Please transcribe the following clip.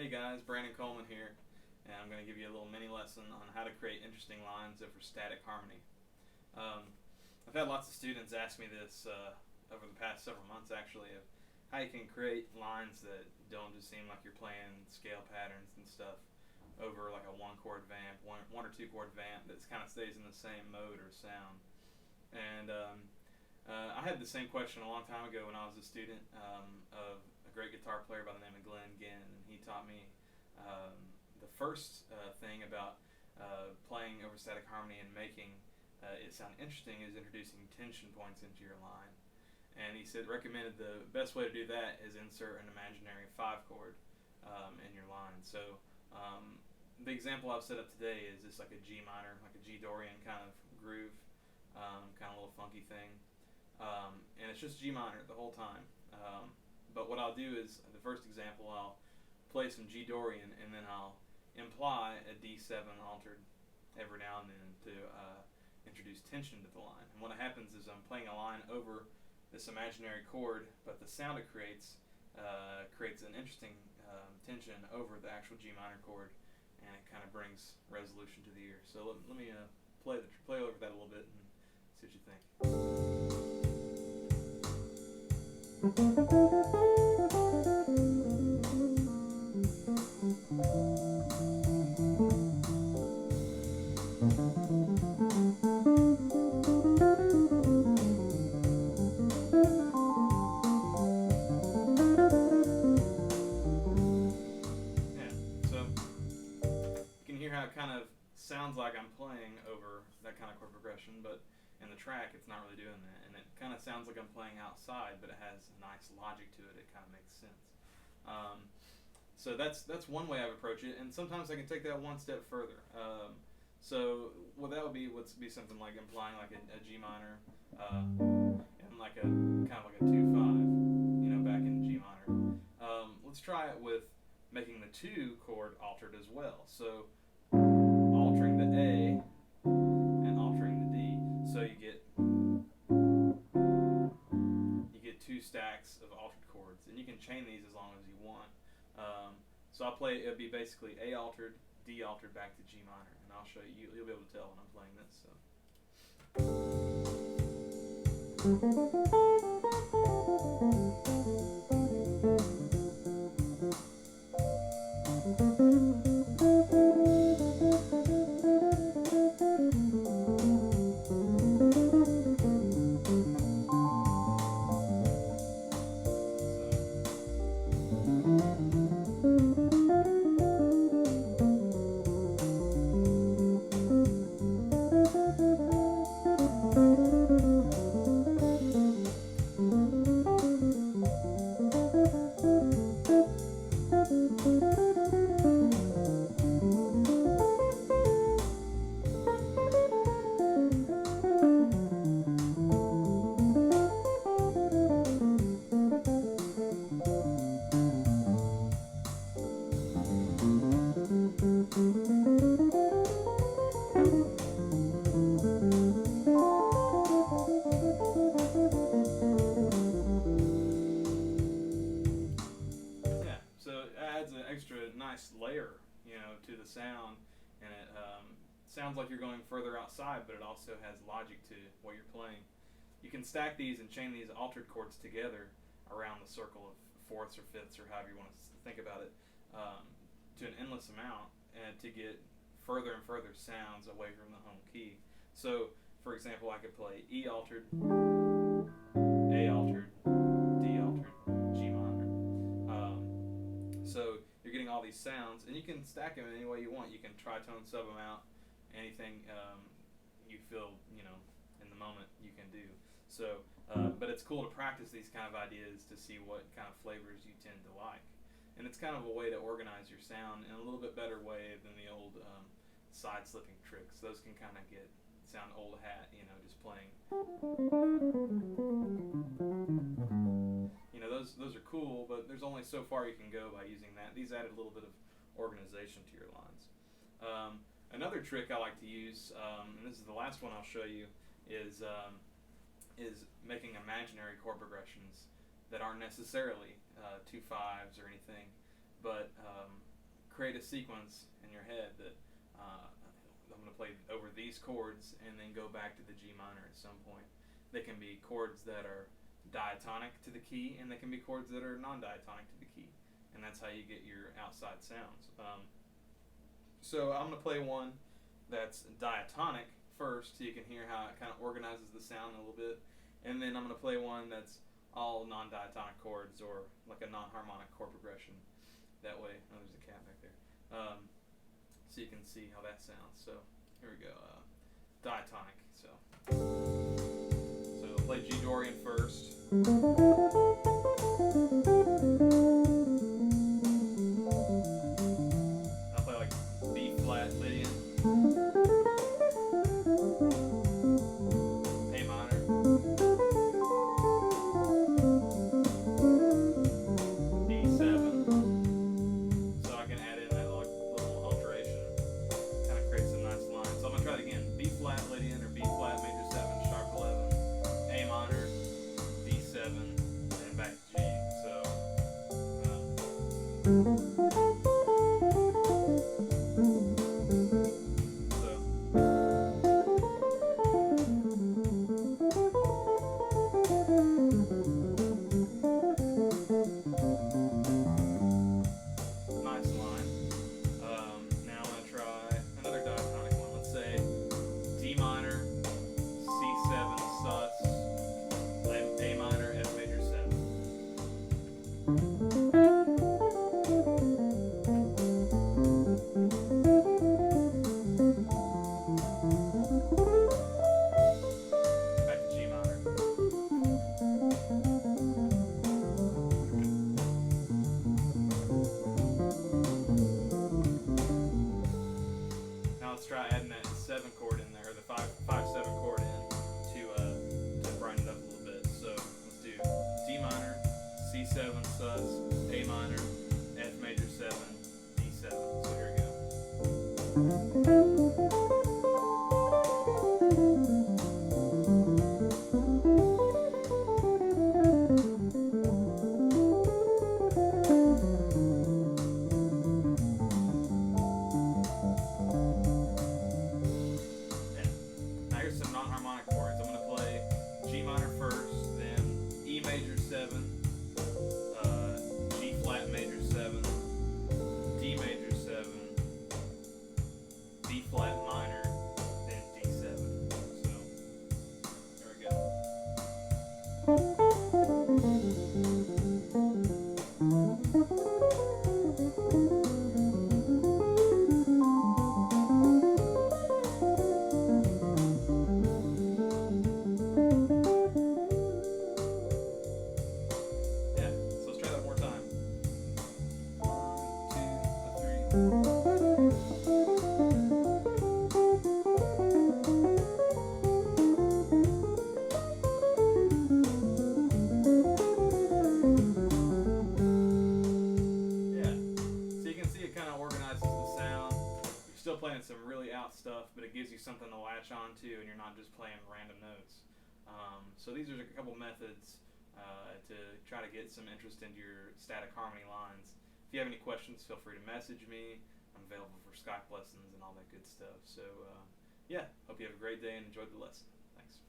Hey guys, Brandon Coleman here, and I'm going to give you a little mini lesson on how to create interesting lines over static harmony. Um, I've had lots of students ask me this over the past several months actually, of how you can create lines that don't just seem like you're playing scale patterns and stuff over like a one chord vamp, one or two chord vamp that kind of stays in the same mode or sound. And I had the same question a long time ago when I was a student of a great guitar player by the name of Glenn Ginn, and he taught me um, the first thing about playing over static harmony and making it sound interesting is introducing tension points into your line. And he recommended the best way to do that is insert an imaginary 5 chord in your line. So the example I've set up today is just like a G minor, like a G Dorian kind of groove, kind of a little funky thing. And it's just G minor the whole time. But what I'll do is, the first example, I'll play some G Dorian, and then I'll imply a D7 altered every now and then to introduce tension to the line. And what happens is I'm playing a line over this imaginary chord, but the sound it creates creates an interesting tension over the actual G minor chord, and it kind of brings resolution to the ear. So let me play over that a little bit and see what you think. Yeah, so you can hear how it kind of sounds like I'm playing over that kind of chord progression, but in the track it's not really doing that, and it kind of sounds like I'm playing outside, but it has a nice logic to it. It kind of makes sense. So that's one way I would approach it, and sometimes I can take that one step further. So that would be something like implying like a G minor and like a kind of like a 2/5, back in G minor. Let's try it with making the 2 chord altered as well. So altering the A and altering the D, so you get 2 stacks of altered chords, and you can chain these as long as you want. So I'll play. It'll be basically A altered, D altered back to G minor, and I'll show you. You'll be able to tell when I'm playing this. Yeah, so it adds an extra nice layer, to the sound, and it sounds like you're going further outside, but it also has logic to what you're playing. You can stack these and chain these altered chords together around the circle of fourths or fifths or however you want to think about it, to an endless amount, and to get further and further sounds away from the home key. So, for example, I could play E altered, A altered, D altered, G minor. So you're getting all these sounds, and you can stack them any way you want. You can tritone sub them out, anything you feel, in the moment you can do. So, but it's cool to practice these kind of ideas to see what kind of flavors you tend to like. And it's kind of a way to organize your sound in a little bit better way than the old side slipping tricks. Those can kind of sound old hat, just playing. Those are cool, but there's only so far you can go by using that. These added a little bit of organization to your lines. Another trick I like to use, and this is the last one I'll show you, is making imaginary chord progressions that aren't necessarily 2/5s or anything, but create a sequence in your head that I'm going to play over these chords and then go back to the G minor at some point. They can be chords that are diatonic to the key, and they can be chords that are non-diatonic to the key, and that's how you get your outside sounds. So I'm going to play one that's diatonic first, so you can hear how it kind of organizes the sound a little bit, and then I'm going to play one that's all non-diatonic chords, or like a non-harmonic chord progression. That way, oh, there's a cat back there. So you can see how that sounds. So here we go. Diatonic. So I'll play G Dorian first. I'll play like B flat Lydian, A minor, D7. So I can add in that little alteration, kind of create some nice lines. So I'm gonna try it again: B flat Lydian or B flat major 7 sharp 11, A minor, D7, and back to G. So. Nice line. Now I'm going to try another diatonic one. Let's say D minor, C7 sus, A minor, F major 7. Back to G minor. Now let's try adding that 7 chord in there, or the 5-7 chord in to brighten it up a little bit. So let's do D minor, C7 sus, A minor, F major 7, D7. So here we go. Now here's some non-harmonic chords. I'm going to play G minor first, then E major 7, G flat major 7, D major 7, B flat minor, then D7. So there we go. Yeah, so let's try that one more time. 1, 2, 3. Yeah, so you can see it kind of organizes the sound. You're still playing some really out stuff, but it gives you something to latch on to, and you're not just playing random notes. So these are a couple methods to try to get some interest into your static harmony lines. If you have any questions, feel free to message me. I'm available for Skype lessons and all that good stuff. So yeah, hope you have a great day and enjoyed the lesson. Thanks.